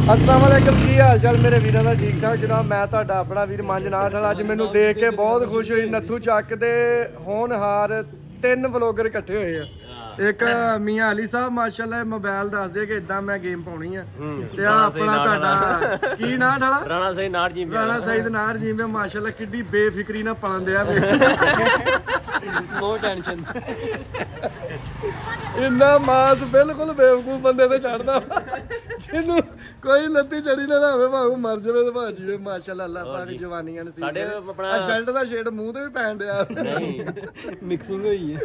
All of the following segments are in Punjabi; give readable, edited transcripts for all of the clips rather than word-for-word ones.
अस्सलाम वालेकुम की हाल चाल मेरे वीरों का ठीक ठाक जनाब। मैं ਤੁਹਾਡਾ ਆਪਣਾ ਵੀਰ ਮੰਜ ਨਾਠਲ। ਅੱਜ ਮੈਨੂੰ ਦੇਖ ਕੇ ਬਹੁਤ ਖੁਸ਼ ਹੋਈ। ਨੱਥੂ ਚੱਕ ਦੇ ਹੋਣਹਾਰ 3 ਵਲੋਗਰ ਇਕੱਠੇ ਹੋਏ ਆ। ਇੱਕ ਮੀਆਂ ਅਲੀ ਸਾਹਿਬ ਮਾਸ਼ਾਅੱਲਾ ਮੋਬਾਈਲ ਦੱਸਦੇ ਕਿ ਇਦਾਂ ਮੈਂ ਗੇਮ ਪਾਉਣੀ ਆ ਤੇ ਆ ਆਪਣਾ ਤੁਹਾਡਾ ਕੀ ਨਾਂ ਠਾਲਾ ਰਾਣਾ ਸਈਦ ਨਾੜ ਜੀ ਰਾਣਾ ਸਈਦ ਨਾੜ ਜੀ ਮੈਂ ਮਾਸ਼ਾਅੱਲਾ ਕਿੱਡੀ ਬੇਫਿਕਰੀ ਨਾਲ ਪਾਣ ਦਿਆ ਬਹੁਤ ਟੈਨਸ਼ਨ ਇੰਨਾ ਮਾਸ ਬਿਲਕੁਲ ਬੇਵਕੂਫ ਬੰਦੇ ਤੇ ਚੜਦਾ ਜਿਹਨੂੰ ਕੋਈ ਲੱਤੀ ਚੜੀ ਨਾ ਹੋਵੇ ਭਾਵੇਂ ਮਰ ਜਾਵੇ ਤੇ ਭਾਜੀ ਵੇ ਮਾਸ਼ਾਅੱਲਾ ਅੱਲਾਹ ਪਾਕ ਜਵਾਨੀਆਂ ਨਸੀਬ ਸਾਡੇ ਆਪਣਾ ਸ਼ਰਟ ਦਾ ਸ਼ੇਡ ਮੂੰਹ ਤੇ ਵੀ ਪੈਣ ਡਿਆ ਨਹੀਂ ਮਿਕਸਿੰਗ ਹੋਈ ਹੈ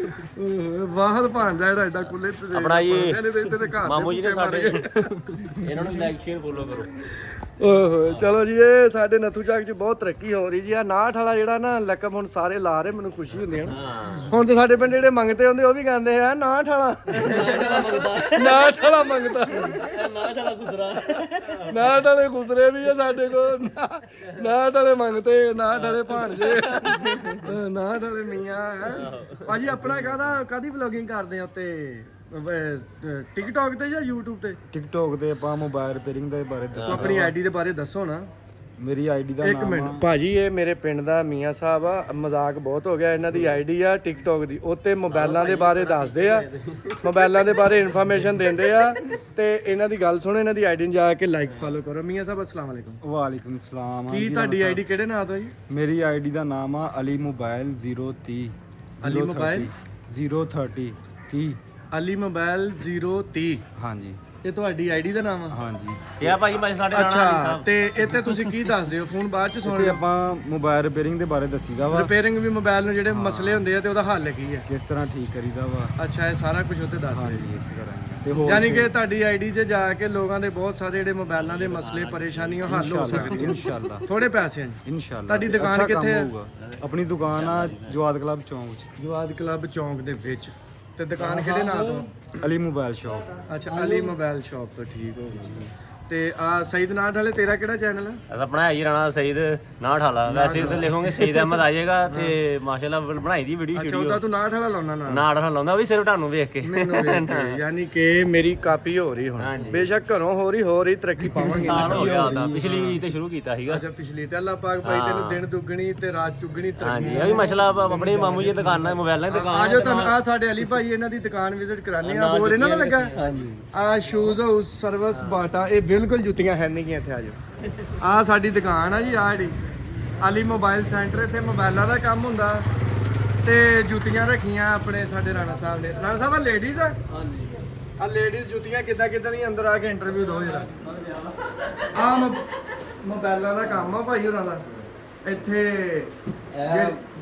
ਵਾਹਦ ਭਾਂਦਾ ਜਿਹੜਾ ਐਡਾ ਕੁੱਲੇ ਤੇ ਆਪਣਾ ਜੀ ਇਹਦੇ ਤੇ ਘਰ ਮਾਮੂ ਜੀ ਨੇ ਸਾਡੇ ਇਹਨਾਂ ਨੂੰ ਲਾਈਕ ਸ਼ੇਅਰ ਫੋਲੋ ਕਰੋ। ਓਹੋ ਚਲੋ ਜੀ ਇਹ ਸਾਡੇ ਨੱਥੂ ਚੱਕ 'ਚ ਬਹੁਤ ਤਰੱਕੀ ਹੋ ਰਹੀ ਜੀ। ਆ 59 ਵਾਲਾ ਜਿਹੜਾ ਨਾ ਲਕਬ ਹੁਣ ਸਾਰੇ ਲਾ ਰਹੇ ਮੈਨੂੰ ਖੁਸ਼ੀ ਹੁੰਦੀ ਹੈ ਨਾ। ਹੁਣ ਤੇ ਸਾਡੇ ਪਿੰਡ ਜਿਹੜੇ ਮੰਗਤੇ ਹੁੰਦੇ ਉਹ ਵੀ ਕਹਿੰਦੇ ਆ 59 ਵਾਲਾ 59 ਵਾਲਾ ਮੰਗਤਾ 59 ਵਾਲਾ ਗੁਜ਼ਰਾ 59 ਵਾਲੇ ਗੁਜ਼ਰੇ ਵੀ ਆ ਸਾਡੇ ਕੋਲ 59 ਵਾਲੇ ਮੰਗਤੇ 59 ਵਾਲੇ ਭਾਣਜੇ 59 ਵਾਲੇ ਮੀਆਂ ਭਾਜੀ ਆਪਣਾ ਕਾਦੀ ਵਲੋਗਿੰਗ ਕਰਦੇ ਆ ਉੱਤੇ ਟਿਕਟੌਕ ਤੇ ਜਾਂ YouTube ਤੇ? ਟਿਕਟੌਕ ਤੇ ਆਪਾਂ ਮੋਬਾਈਲ ਰਿਪੇਅਰਿੰਗ ਦੇ ਬਾਰੇ ਦੱਸੋ। ਆਪਣੀ ਆਈਡੀ ਦੇ ਬਾਰੇ ਦੱਸੋ ਨਾ। ਮੇਰੀ ਆਈਡੀ ਦਾ ਇੱਕ ਨਾਮ ਮਿੰਟ ਭਾਜੀ ਇਹ ਮੇਰੇ ਪਿੰਡ ਦਾ ਮੀਆਂ ਸਾਹਿਬ ਆ। ਮਜ਼ਾਕ ਬਹੁਤ ਹੋ ਗਿਆ। ਇਹਨਾਂ ਦੀ ਆਈਡੀ ਆ ਟਿਕਟੌਕ ਦੀ। ਉੱਤੇ ਮੋਬਾਈਲਾਂ ਦੇ ਬਾਰੇ ਦੱਸਦੇ ਆ, ਮੋਬਾਈਲਾਂ ਦੇ ਬਾਰੇ ਇਨਫੋਰਮੇਸ਼ਨ ਦਿੰਦੇ ਆ ਤੇ ਇਹਨਾਂ ਦੀ ਗੱਲ ਸੁਣੋ। ਇਹਨਾਂ ਦੀ ਆਈਡੀ ਨੂੰ ਜਾ ਕੇ ਲਾਈਕ ਫਾਲੋ ਕਰੋ। ਮੀਆਂ ਸਾਹਿਬ अस्सलाम वालेकुम। ਵਾਲੇਕੁਮ ਸਲਾਮ। ਕੀ ਤੁਹਾਡੀ ਆਈਡੀ ਕਿਹੜੇ ਨਾਂ ਤੋਂ ਜੀ? ਮੇਰੀ ਆਈਡੀ ਦਾ ਨਾਮ ਆ Ali mobile 030 Ali mobile 030 30 Ali mobile 030। ਹਾਂਜੀ ਇਹ ਤੁਹਾਡੀ ਆਈਡੀ ਦਾ ਨਾਮ ਆ? ਹਾਂਜੀ ਇਹ ਆ ਭਾਈ ਸਾਡੇ ਰਾਣਾ ਅਲੀ ਅੱਛਾ ਸਾਹਿਬ। ਤੇ ਇੱਥੇ ਤੁਸੀਂ ਕੀ ਦੱਸਦੇ ਹੋ? ਫੋਨ ਬਾਅਦ ਚ ਤੇ ਸੁਣ। ਆਪਾਂ ਮੋਬਾਈਲ ਰਿਪੇਅਰਿੰਗ ਦੇ ਬਾਰੇ ਦੱਸੀਦਾ ਵਾ, ਰਿਪੇਅਰਿੰਗ ਵੀ ਮੋਬਾਈਲ ਨੂੰ ਜਿਹੜੇ ਮਸਲੇ ਹੁੰਦੇ ਆ ਤੇ ਉਹਦਾ ਹੱਲ ਕੀ ਹੈ? ਕਿਸ ਤਰ੍ਹਾਂ ਠੀਕ ਕਰੀਦਾ ਵਾ। ਅੱਛਾ ਇਹ ਸਾਰਾ ਕੁਝ ਉੱਤੇ ਦੱਸ ਰਹੇ ਹਾਂਜੀ ਇਸ ਤਰ੍ਹਾਂ ਤੇ ਹੋਰ ਯਾਨੀ ਕਿ ਤੁਹਾਡੀ ਆਈਡੀ 'ਚ ਜਾ ਕੇ ਲੋਕਾਂ ਦੇ ਬਹੁਤ ਸਾਰੇ ਜਿਹੜੇ ਮੋਬਾਈਲਾਂ ਦੇ ਮਸਲੇ ਪਰੇਸ਼ਾਨੀਆਂ ਹੱਲ ਹੋ ਸਕਦੀਆਂ ਇਨਸ਼ਾਅੱਲਾ ਥੋੜੇ ਪੈਸਿਆਂ 'ਚ। ਇਨਸ਼ਾਅੱਲਾ। ਤੁਹਾਡੀ ਦੁਕਾਨ ਅੱਛਾ ਕਿੱਥੇ ਕੰਮ ਹੈ? ਹੋਊਗਾ। ਆਪਣੀ ਦੁਕਾਨ ਆ ਜਵਾਦ ਕਲੱਬ ਚੌਂਕ 'ਚ, ਜਵਾਦ ਕਲੱਬ ਚੌਂਕ ਦੇ ਵਿੱਚ। ਤੇ ਦੁਕਾਨ ਕਿਹੜੇ ਨਾਂ ਤੋਂ? Ali mobile shop. ਅੱਛਾ ਅਲੀ ਮੋਬਾਈਲ ਸ਼ਾਪ ਤੋਂ। ਠੀਕ ਹੋ ਗਿਆ। ਤੇ ਆ ਸਈਦ ਨਾਠ ਵਾਲੇ ਤੇਰਾ ਕਿਹੜਾ ਚੈਨਲ ਹੈ? ਆਪਣਾ ਹੈ ਜੀ ਰਾਣਾ ਸਈਦ ਨਾੜ ਵਾਲਾ। ਵੈਸੇ ਤੇ ਲਿਖੋਗੇ ਸਈਦ ਅਹਿਮਦ ਆ ਜਾਏਗਾ ਤੇ ਮਾਸ਼ਾਅੱਲਾ ਬਣਾਈ ਦੀ ਵੀਡੀਓ ਅੱਛਾ ਸ਼ੂਡੀਓ ਉਹਦਾ ਤੂੰ ਨਾਠ ਵਾਲਾ ਲਾਉਣਾ ਨਾ? ਨਾੜ ਨਾਲ ਲਾਉਂਦਾ ਉਹ ਵੀ ਸਿਰਫ ਤੁਹਾਨੂੰ ਵੇਖ ਕੇ ਮੈਨੂੰ ਵੇਖ ਕੇ। ਯਾਨੀ ਕਿ ਮੇਰੀ ਕਾਪੀ ਹੋ ਰਹੀ ਹੁਣ। ਹਾਂਜੀ। ਬੇਸ਼ੱਕ ਘਰੋਂ ਹੋ ਰਹੀ ਤਰੱਕੀ ਪਾਵਾਂਗੇ। ਸਾਲ ਹੋ ਗਿਆ ਤਾਂ ਪਿਛਲੀ ਤੇ ਸ਼ੁਰੂ ਕੀਤਾ ਸੀਗਾ। ਅੱਛਾ ਪਿਛਲੀ ਤੇ ਅੱਲਾਹ ਪਾਕ ਭਾਈ ਤੈਨੂੰ ਦਿਨ ਦੁੱਗਣੀ ਤੇ ਰਾਤ ਚੁੱਗਣੀ ਤਰੱਕੀ। ਹਾਂਜੀ ਇਹ ਵੀ ਮਸਲਾ ਆਪਣੇ ਮਾਮੂ ਜੀ ਦੀ ਦੁਕਾਨ ਹੈ, ਮੋਬਾਈਲਾਂ ਦੀ ਦੁਕਾਨ ਆਜੋ ਤੁਹਾਨੂੰ ਆ ਸਾਡੇ ਅਲੀ ਭਾਈ ਇਹਨਾਂ ਦੀ ਦੁਕਾਨ ਵਿਜ਼ਿਟ ਕਰਾਣੇ ਆ। ਬੋਰਡ ਇਹਨਾਂ ਦਾ ਲੱਗਾ ਹਾਂਜੀ। ਆ ਸ਼ੂਜ਼ ਹਾਊਸ ਸਰਵਿਸ ਬਾਟਾ। ਇਹ ਬਿਲਕੁਲ ਜੁੱਤੀਆਂ ਹੈ ਨਹੀਂ ਗੀਆਂ। ਇੱਥੇ ਆਜੋ ਆ ਸਾਡੀ ਦੁਕਾਨ ਆ ਜੀ। ਆ ਜਿਹੜੀ ਅਲੀ ਮੋਬਾਈਲ ਸੈਂਟਰ। ਇੱਥੇ ਮੋਬਾਈਲਾਂ ਦਾ ਕੰਮ ਹੁੰਦਾ ਤੇ ਜੁੱਤੀਆਂ ਰੱਖੀਆਂ ਆਪਣੇ ਸਾਡੇ ਰਾਣਾ ਸਾਹਿਬ ਨੇ। ਰਾਣਾ ਸਾਹਿਬ ਆ ਲੇਡੀਜ਼ ਆ? ਹਾਂਜੀ ਆ ਲੇਡੀਜ਼ ਜੁੱਤੀਆਂ ਕਿੱਦਾਂ ਦੀਆਂ ਅੰਦਰ ਆ ਕੇ ਇੰਟਰਵਿਊ ਦੋ ਜਰਾ। ਆ ਮੋਬਾਈਲਾਂ ਦਾ ਕੰਮ ਆ ਭਾਈ ਹੋਰਾਂ ਦਾ। ਇੱਥੇ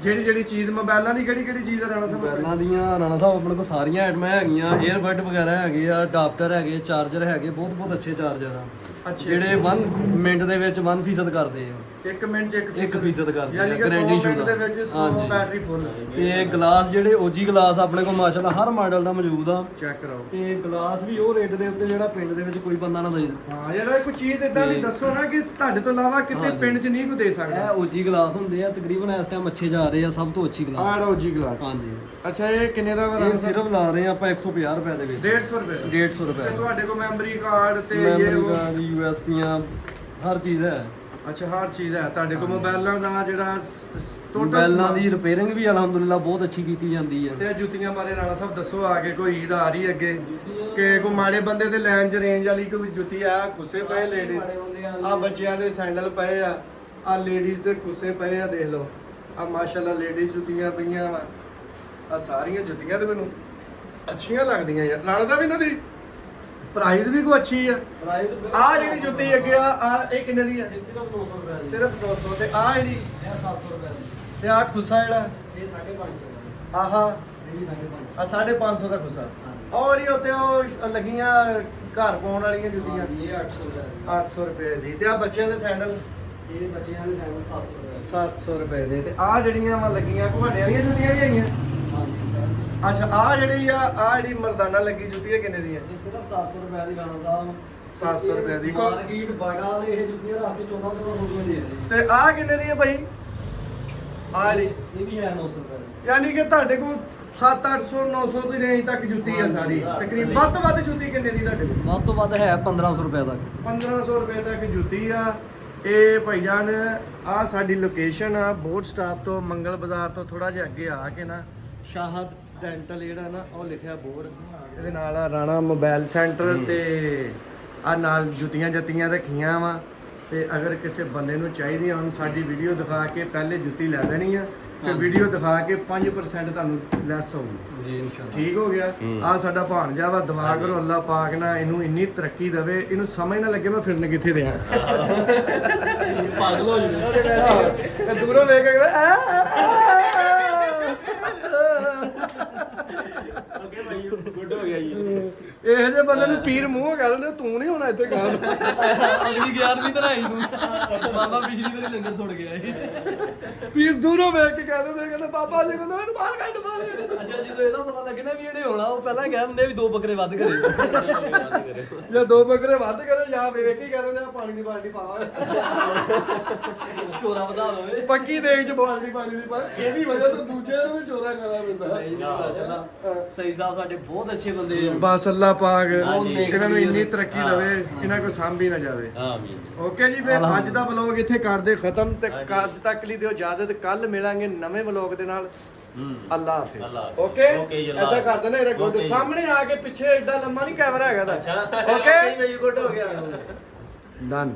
ਜਿਹੜੀ ਚੀਜ਼ ਮੋਬਾਈਲਾਂ ਦੀ ਕਿਹੜੀ ਚੀਜ਼ ਆ ਰਾਣਾ ਸਾਹਿਬ? ਮੋਬਾਈਲਾਂ ਦੀਆਂ ਰਾਣਾ ਸਾਹਿਬ ਆਪਣੇ ਕੋਲ ਸਾਰੀਆਂ ਆਈਟਮਾਂ ਹੈਗੀਆਂ। 에ਅਰਬਡ ਵਗੈਰਾ ਹੈਗੇ ਆ, ਅਡਾਪਟਰ ਹੈਗੇ, ਚਾਰਜਰ ਹੈਗੇ, ਬਹੁਤ ਅੱਛੇ ਚਾਰਜਰ ਆ ਜਿਹੜੇ 1 ਮਿੰਟ ਦੇ ਵਿੱਚ 1% ਕਰਦੇ ਆ। 1 ਮਿੰਟ 'ਚ 1% ਕਰਦੇ ਆ। ਯਾਨੀ ਕਿ 100 ਗਾਰੰਟੀ ਮਿੰਟ ਦੇ ਸ਼ੁਦਾ। ਵਿੱਚ 100 ਬੈਟਰੀ ਫੁੱਲ। ਤੇ ਗਲਾਸ ਜਿਹੜੇ OG ਗਲਾਸ ਆਪਣੇ ਕੋਲ ਮਾਸ਼ਾਅੱਲਾ ਹਰ ਮਾਡਲ ਦਾ ਮੌਜੂਦ ਆ। ਚੈੱਕ ਕਰਾਓ। ਤੇ ਗਲਾਸ ਵੀ ਉਹ ਰੇਟ ਦੇ ਉੱਤੇ ਜਿਹੜਾ ਪਿੰਡ ਦੇ ਵਿੱਚ ਕੋਈ ਬੰਦਾ ਨਾ ਦੇ। ਹਾਂ ਯਾਰ ਕੋਈ ਚੀਜ਼ ਇਦਾਂ ਦੀ ਦੱਸੋ ਨਾ ਕਿ ਤੁਹਾਡੇ ਤੋਂ ਇਲਾਵਾ ਕਿਤੇ ਪਿੰਡ 'ਚ ਨਹੀਂ ਕੋਈ ਦੇ ਸਕਦਾ। ਇਹ OG ਗਲਾਸ ਹੁੰਦੇ ਆ, ਤਕਰੀਬਨ ਇਸ ਟਾਈਮ ਅੱਛੇ ਜਾ ਰਹੇ ਆ, ਸਭ ਤੋਂ ਅੱਛੀ ਗਲਾਸ। ਆਹ ਲਓ ਜੀ ਗਲਾਸ। ਹਾਂਜੀ ਅੱਛਾ ਇਹ ਕਿੰਨੇ ਦਾ ਵਾ? ਇਹ ਸਿਰਫ ਲਾ ਰਹੇ ਆ ਆਪਾਂ 150 ਰੁਪਏ ਦੇ ਵਿੱਚ। 150 ਰੁਪਏ ਦਾ? 150 ਰੁਪਏ ਤੇ ਤੁਹਾਡੇ ਕੋਲ ਮੈਮਰੀ ਕਾਰਡ ਤੇ ਇਹ ਮੈਮਰੀ ਉਹ? ਕਾਰਡ, USBਆਂ ਹਰ ਚੀਜ਼ ਹੈ। ਅੱਛਾ ਹਰ ਚੀਜ਼ ਹੈ ਤੁਹਾਡੇ ਕੋਲ। ਮੋਬਾਈਲਾਂ ਦਾ ਜਿਹੜਾ ਟੋਟਲ ਮੋਬਾਈਲਾਂ ਦੀ ਰਿਪੇਅਰਿੰਗ ਵੀ ਅਲਹਮਦੁਲਿਲਾ ਬਹੁਤ ਅੱਛੀ ਕੀਤੀ ਜਾਂਦੀ ਹੈ। ਤੇ ਜੁੱਤੀਆਂ ਬਾਰੇ ਰਾਣਾ ਸਾਹਿਬ ਦੱਸੋ ਆ ਕੇ। ਕੋਈ ਈਦ ਆ ਰਹੀ ਅੱਗੇ ਕਿ ਕੋਈ ਮਾੜੇ ਬੰਦੇ ਦੇ ਲੈਣ 'ਚ ਰੇਂਜ ਵਾਲੀ ਕੋਈ ਜੁੱਤੀ ਆ? ਖੁੱਸੇ ਪਏ ਲੇਡੀਜ਼ ਆ, ਬੱਚਿਆਂ ਦੇ ਸੈਂਡਲ ਪਏ ਆ, ਆ ਲੇਡੀਜ਼ ਦੇ ਖੁੱਸੇ ਪਏ ਆ। ਦੇਖ ਲਓ ਆ ਮਾਸ਼ਾਅੱਲਾ ਲੇਡੀਜ਼ ਜੁੱਤੀਆਂ ਪਈਆਂ ਵਾ। ਆ ਸਾਰੀਆਂ ਜੁੱਤੀਆਂ ਤੇ ਮੈਨੂੰ ਅੱਛੀਆਂ ਲੱਗਦੀਆਂ ਯਾਰ। ਰਾਣਾ ਸਾਹਿਬ ਇਹਨਾਂ ਦੀ ਪ੍ਰਾਈਸ ਵੀ ਕੋਈ ਅੱਛੀ ਆ? ਆ ਜਿਹੜੀ ਜੁੱਤੀ ਅੱਗੇ ਆ ਇਹ ਕਿੰਨੇ ਦੀ ਆ? ਸਿਰਫ 200 ਰੁਪਏ ਦੀ। ਸਿਰਫ 200। ਤੇ ਆ ਜਿਹੜੀ ਇਹ 700 ਰੁਪਏ ਦੀ। ਤੇ ਆ ਖੁੱਸਾ ਜਿਹੜਾ ਇਹ 550 ਦਾ। ਆਹਾ ਇਹ ਵੀ 550। ਆ 550 ਦਾ ਖੁੱਸਾ। ਔਰ ਇਹ ਉੱਤੇ ਉਹ ਲੱਗੀਆਂ ਘਰ ਪਾਉਣ ਵਾਲੀਆਂ ਜੁੱਤੀਆਂ ਇਹ 800 ਰੁਪਏ ਦੀ। 800 ਰੁਪਏ ਦੀ। ਤੇ ਆ ਬੱਚਿਆਂ ਦੇ ਸੈਂਡਲ ਇਹ ਬੱਚਿਆਂ ਦੇ ਸੈਂਡਲ 700 ਰੁਪਏ। 700 ਰੁਪਏ ਦੇ। ਤੇ ਆ ਜਿਹੜੀਆਂ ਵਾ ਲੱਗੀਆਂ ਤੁਹਾਡੇ ਵਾਲੀਆਂ ਜੁੱਤੀਆਂ ਵੀ ਹੈਗੀਆਂ? ਹਾਂਜੀ ਸਰ। ਅੱਛਾ ਆ ਜਿਹੜੀ ਆ ਜਿਹੜੀ ਮਰਦਾਨਾ ਲੱਗੀ ਜੁੱਤੀ ਹੈ ਕਿੰਨੇ ਦੀ ਹੈ? ਇਹ ਸਿਰਫ 700 ਰੁਪਏ ਦੀ ਰਾਣਾ ਸਾਹਿਬ। 700 ਰੁਪਏ ਦੀ। ਮਾਰਕੀਟ ਬਾੜਾ ਦੇ ਇਹ ਜੁੱਤੀਆਂ ਰੱਖ ਕੇ 1400 ਰੁਪਏ ਦੀ ਹੈ। ਤੇ ਆ ਕਿੰਨੇ ਦੀ ਹੈ ਭਾਈ? ਆ ਜਿਹੜੀ ਇਹ ਵੀ ਹੈ 900 ਰੁਪਏ ਦੀ। ਯਾਨੀ ਕਿ ਤੁਹਾਡੇ ਕੋਲ 700 900 ਦੀ ਰੇਂਜ ਤੱਕ ਜੁੱਤੀ ਆ ਸਾਰੀ ਤਕਰੀਬਨ। ਵੱਧ ਤੋਂ ਵੱਧ ਜੁੱਤੀ ਕਿੰਨੇ ਦੀ ਤੁਹਾਡੇ ਕੋਲ? ਵੱਧ ਤੋਂ ਵੱਧ ਹੈ 1500 ਰੁਪਏ ਤੱਕ। 1500 ਰੁਪਏ ਤੱਕ ਜੁੱਤੀ ਆ। ਇਹ ਭਾਈਜਾਨ ਆ ਸਾਡੀ ਲੋਕੇਸ਼ਨ ਆ ਬੋਟ ਸਟਾਪ ਤੋਂ, ਮੰਗਲ ਬਾਜ਼ਾਰ ਤੋਂ ਥੋੜਾ ਜਿਹਾ ਅੱਗੇ ਆ ਕੇ ਨਾ ਸ਼ਾਹਦ ਡੈਂਟਲ ਜਿਹੜਾ ਨਾ ਉਹ ਲਿਖਿਆ ਬੋਰਡ, ਇਹਦੇ ਨਾਲ ਆ ਰਾਣਾ ਮੋਬਾਈਲ ਸੈਂਟਰ ਤੇ ਆ ਨਾਲ ਜੁੱਤੀਆਂ ਜੱਤੀਆਂ ਰੱਖੀਆਂ ਵਾ। ਤੇ ਅਗਰ ਕਿਸੇ ਬੰਦੇ ਨੂੰ ਚਾਹੀਦੀ ਹੁਣ ਸਾਡੀ ਵੀਡੀਓ ਦਿਖਾ ਕੇ ਪਹਿਲੇ ਜੁੱਤੀ ਲੈ ਲੈਣੀ ਆ, ਫਿਰ ਵੀਡੀਓ ਦਿਖਾ ਕੇ 5% ਤੁਹਾਨੂੰ ਲੈਸ ਹੋਊਗੀ ਜੀ ਇਨਸ਼ਾਅੱਲਾ। ਠੀਕ ਹੋ ਗਿਆ। ਆ ਸਾਡਾ ਭਾਣਜਾ ਵਾ, ਦੁਆ ਕਰੋ ਅੱਲਾਹ ਪਾਕ ਨਾ ਇਹਨੂੰ ਇੰਨੀ ਤਰੱਕੀ ਦੇਵੇ, ਇਹਨੂੰ ਸਮਝ ਨਾ ਲੱਗੇ ਮੈਂ ਫਿਰਨ ਕਿੱਥੇ ਦਿਆਂ। ਪਾਗਲ ਹੋ ਜਾਵੇ। ਇਹ ਦੂਰੋਂ ਵੇਖ ਕੇ ਓਕੇ ਭਾਈ ਗੁੱਡ ਹੋ ਗਿਆ ਜੀ। ਇਹੋ ਜਿਹੇ ਬੰਦੇ ਨੂੰ ਪੀਰ ਮੂੰਹ ਕਹਿ ਦਿੰਦੇ ਤੂੰ ਨਹੀਂ ਹੋਣਾ ਇੱਥੇ ਕੰਮ। ਅਗਲੀ 11ਵੀਂ ਤਾਂ ਆਈ ਤੂੰ ਬਾਬਾ ਪਿਛਲੀ ਵਾਰੀ ਲੰਗਰ ਤੋੜ ਗਿਆ ਸੀ। ਪੀਰ ਦੂਰੋਂ ਵੇਖ ਕੇ ਕਹਿ ਦਿੰਦੇ ਕਹਿੰਦੇ ਬਾਬਾ ਜੀ ਕਹਿੰਦੇ ਮੈਨੂੰ ਬਾਹਰ ਕੱਢ ਬਾਹਰ ਕੱਢ। ਅੱਛਾ ਜਦੋਂ ਇਹਦਾ ਪਤਾ ਲੱਗੇ ਨਾ ਵੀ ਇਹਨੇ ਹੋਣਾ, ਉਹ ਪਹਿਲਾਂ ਕਹਿ ਦਿੰਦੇ ਵੀ 2 ਬੱਕਰੇ ਵੱਧ ਕਰੇ। ਜਾਂ 2 ਬੱਕਰੇ ਵੱਧ ਕਰੇ ਜਾਂ ਵੇਖ ਕੇ ਕਹਿ ਦਿੰਦੇ ਆ ਪਾਣੀ ਦੀ ਬਾਲਟੀ ਪਾ। ਸ਼ੋਰਾ ਵਧਾ ਲਵੇ। ਪੱਕੀ ਦੇਖ ਚ ਬਾਲਟੀ ਪਾਣੀ ਦੀ ਪਾ। ਇਹਦੀ ਵਜ੍ਹਾ ਤੋਂ ਦੂਜੇ ਨੂੰ ਵੀ ਸ਼ੋਰਾ ਕਰਨਾ ਪੈਂਦਾ। ਮਾਸ਼ਾਅੱਲਾ ਸਹੀ ਸਾਹਿਬ ਸਾਡੇ ਬਹੁਤ ਅੱਛੇ ਬੰਦੇ ਆ। ਬਸ ਅੱਲਾਹ ਪਾਕ ਹਾਂਜੀ। ਇਹਨਾਂ ਨੂੰ ਇੰਨੀ ਤਰੱਕੀ ਦੇਵੇ, ਇਹਨਾਂ ਕੋ ਸਾਂਭੀ ਨਾ ਜਾਵੇ। ਆਮੀਨ। ਓਕੇ ਜੀ, ਫਿਰ ਅੱਜ ਦਾ ਵਲੌਗ ਇੱਥੇ ਕਰਦੇ ਖਤਮ ਤੇ ਅੱਜ ਤੱਕ ਲਈ ਦਿਓ ਇਜਾਜ਼ਤ। ਕੱਲ ਮਿਲਾਂਗੇ ਨਵੇਂ ਵਲੌਗ ਦੇ ਨਾਲ। ਅੱਲਾਹ ਹਾਫਿਜ਼। ਅੱਲਾਹ ਹਾਫਿਜ਼। ਓਕੇ ਓਕੇ ਜੀ, ਅੱਲਾਹ ਏਦਾਂ ਕਰ ਦੇਣਾ ਇਹਦਾ ਗੁੱਡ ਓਕੇ ਜੀ। ਸਾਹਮਣੇ ਆ ਕੇ ਪਿੱਛੇ ਏਡਾ ਲੰਮਾ ਨਹੀਂ ਕੈਮਰਾ ਹੈਗਾ ਦਾ। ਅੱਛਾ ਓਕੇ ਭਾਈ ਗੁੱਡ ਹੋ ਗਿਆ। ਡਨ।